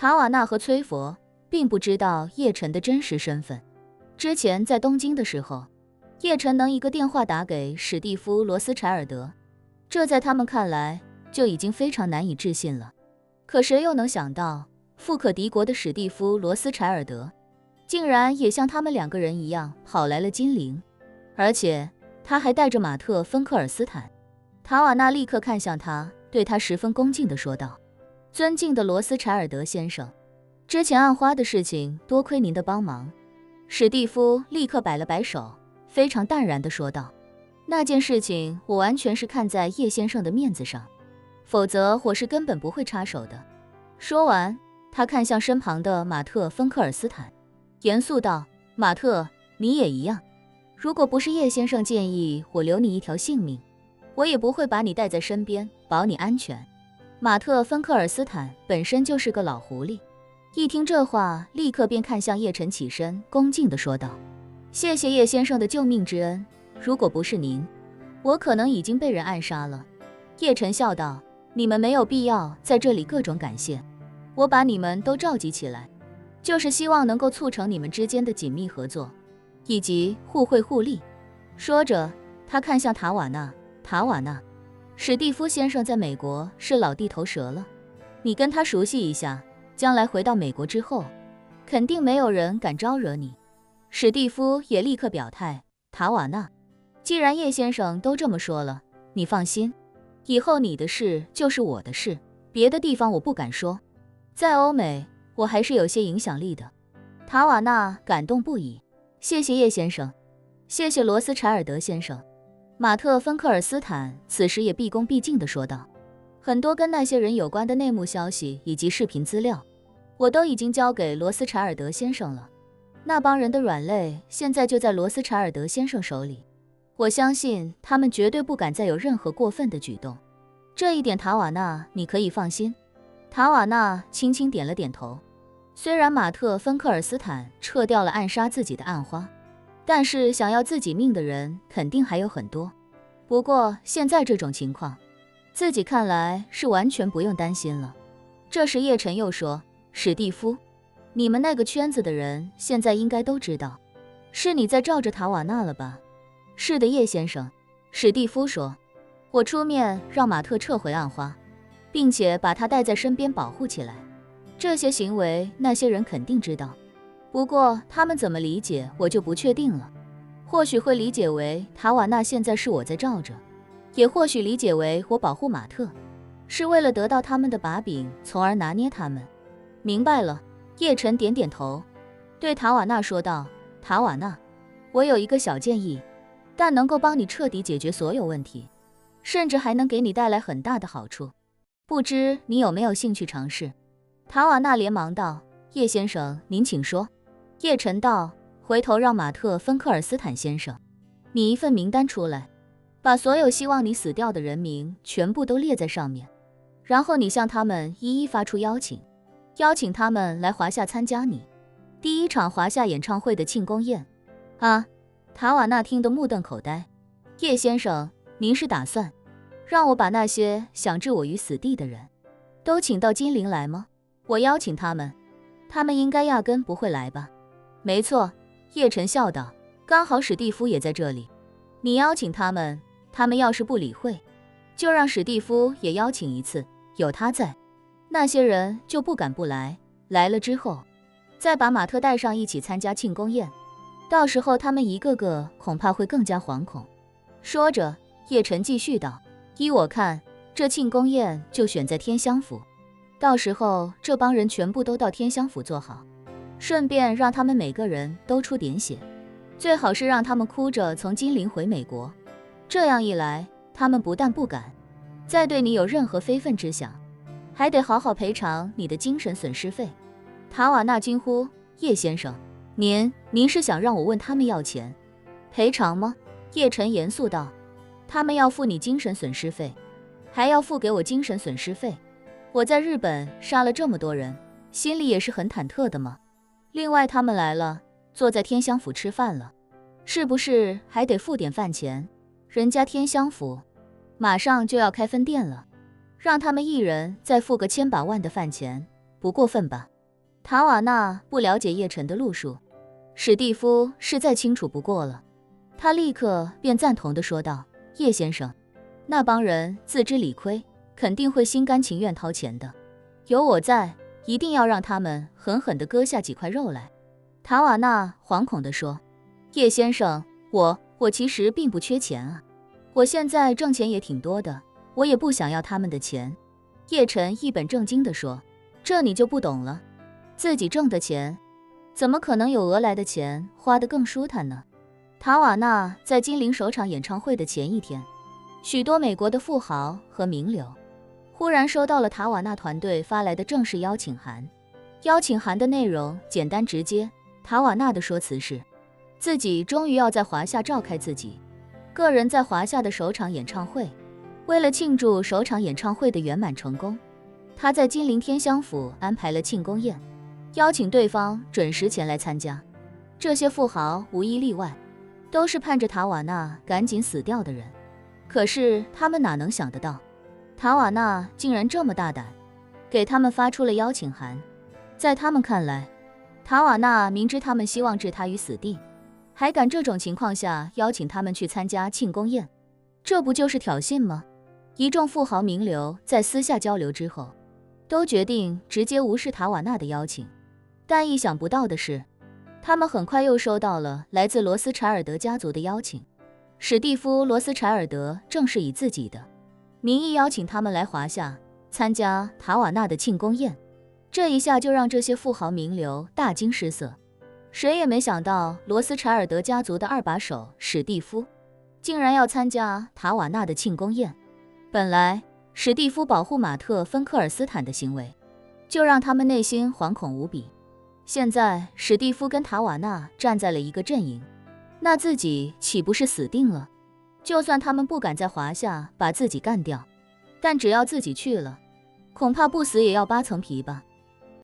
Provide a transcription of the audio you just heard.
塔瓦纳和崔佛并不知道叶晨的真实身份。之前在东京的时候，叶晨能一个电话打给史蒂夫·罗斯柴尔德，这在他们看来就已经非常难以置信了。可谁又能想到，富可敌国的史蒂夫·罗斯柴尔德竟然也像他们2个人一样跑来了金陵，而且他还带着马特·芬克尔斯坦。塔瓦纳立刻看向他，对他十分恭敬地说道：“尊敬的罗斯柴尔德先生，之前暗花的事情多亏您的帮忙。”史蒂夫立刻摆了摆手，非常淡然地说道：“那件事情我完全是看在叶先生的面子上，否则我是根本不会插手的。”说完，他看向身旁的马特·芬克尔斯坦，严肃道：“马特，你也一样。如果不是叶先生建议我留你一条性命，我也不会把你带在身边，保你安全。”马特·芬克尔斯坦本身就是个老狐狸，一听这话，立刻便看向叶晨，起身恭敬地说道：“谢谢叶先生的救命之恩，如果不是您，我可能已经被人暗杀了。”叶晨笑道：“你们没有必要在这里各种感谢，我把你们都召集起来，就是希望能够促成你们之间的紧密合作，以及互惠互利。”说着，他看向塔瓦纳：“塔瓦纳，史蒂夫先生在美国是老地头蛇了，你跟他熟悉一下，将来回到美国之后，肯定没有人敢招惹你。”史蒂夫也立刻表态：“塔瓦纳，既然叶先生都这么说了，你放心，以后你的事就是我的事，别的地方我不敢说，在欧美我还是有些影响力的。”塔瓦纳感动不已：“谢谢叶先生，谢谢罗斯柴尔德先生。”马特·芬克尔斯坦此时也毕恭毕敬地说道：“很多跟那些人有关的内幕消息以及视频资料，我都已经交给罗斯柴尔德先生了。那帮人的软肋现在就在罗斯柴尔德先生手里，我相信他们绝对不敢再有任何过分的举动。这一点，塔瓦纳，你可以放心。”塔瓦纳轻轻点了点头。虽然马特·芬克尔斯坦撤掉了暗杀自己的暗花，但是想要自己命的人肯定还有很多。不过现在这种情况，自己看来是完全不用担心了。这时叶晨又说：“史蒂夫，你们那个圈子的人现在应该都知道，是你在罩着塔瓦纳了吧？”“是的，叶先生。”史蒂夫说，“我出面让马特撤回暗花，并且把他带在身边保护起来。这些行为那些人肯定知道，不过他们怎么理解我就不确定了。或许会理解为塔瓦纳现在是我在罩着，也或许理解为我保护马特，是为了得到他们的把柄，从而拿捏他们。”“明白了。”叶晨点点头，对塔瓦纳说道：“塔瓦纳，我有一个小建议，但能够帮你彻底解决所有问题，甚至还能给你带来很大的好处，不知你有没有兴趣尝试？”塔瓦纳连忙道：“叶先生，您请说。”叶晨道：“回头让马特·芬克尔斯坦先生拟一份名单出来，把所有希望你死掉的人名全部都列在上面，然后你向他们一一发出邀请，邀请他们来华夏参加你第一场华夏演唱会的庆功宴。”“啊！”塔瓦纳听得目瞪口呆。“叶先生，您是打算让我把那些想置我于死地的人都请到金陵来吗？我邀请他们，他们应该压根不会来吧？”“没错。”叶晨笑道，“刚好史蒂夫也在这里，你邀请他们，他们要是不理会，就让史蒂夫也邀请一次，有他在，那些人就不敢不来，来了之后，再把马特带上一起参加庆功宴，到时候他们一个个恐怕会更加惶恐。”说着，叶晨继续道：“依我看，这庆功宴就选在天香府，到时候这帮人全部都到天香府坐好，顺便让他们每个人都出点血，最好是让他们哭着从金陵回美国。这样一来，他们不但不敢再对你有任何非分之想，还得好好赔偿你的精神损失费。”塔瓦纳惊呼：“叶先生，您是想让我问他们要钱赔偿吗？”叶晨严肃道：“他们要付你精神损失费，还要付给我精神损失费。我在日本杀了这么多人，心里也是很忐忑的嘛。另外他们来了，坐在天香府吃饭了，是不是还得付点饭钱？人家天香府马上就要开分店了，让他们一人再付个千把万的饭钱，不过分吧？塔瓦纳不了解叶晨的路数，史蒂夫是再清楚不过了。他立刻便赞同地说道：“叶先生，那帮人自知理亏，肯定会心甘情愿掏钱的。有我在，一定要让他们狠狠地割下几块肉来。”塔瓦纳惶恐地说：“叶先生，我其实并不缺钱啊，我现在挣钱也挺多的，我也不想要他们的钱。”叶晨一本正经地说：“这你就不懂了，自己挣的钱，怎么可能有额来的钱花得更舒坦呢？”塔瓦纳在金陵首场演唱会的前一天，许多美国的富豪和名流忽然收到了塔瓦纳团队发来的正式邀请函。邀请函的内容简单直接，塔瓦纳的说辞是，自己终于要在华夏召开自己个人在华夏的首场演唱会。为了庆祝首场演唱会的圆满成功，他在金陵天香府安排了庆功宴，邀请对方准时前来参加。这些富豪无一例外都是盼着塔瓦纳赶紧死掉的人，可是他们哪能想得到，塔瓦纳竟然这么大胆，给他们发出了邀请函。在他们看来，塔瓦纳明知他们希望置他于死地，还敢这种情况下邀请他们去参加庆功宴，这不就是挑衅吗？一众富豪名流在私下交流之后，都决定直接无视塔瓦纳的邀请。但意想不到的是，他们很快又收到了来自罗斯柴尔德家族的邀请。史蒂夫·罗斯柴尔德正是以自己的名义邀请他们来华夏参加塔瓦纳的庆功宴。这一下就让这些富豪名流大惊失色，谁也没想到罗斯柴尔德家族的二把手史蒂夫竟然要参加塔瓦纳的庆功宴。本来史蒂夫保护马特·芬克尔斯坦的行为就让他们内心惶恐无比，现在史蒂夫跟塔瓦纳站在了一个阵营，那自己岂不是死定了？就算他们不敢在华夏把自己干掉，但只要自己去了，恐怕不死也要扒层皮吧。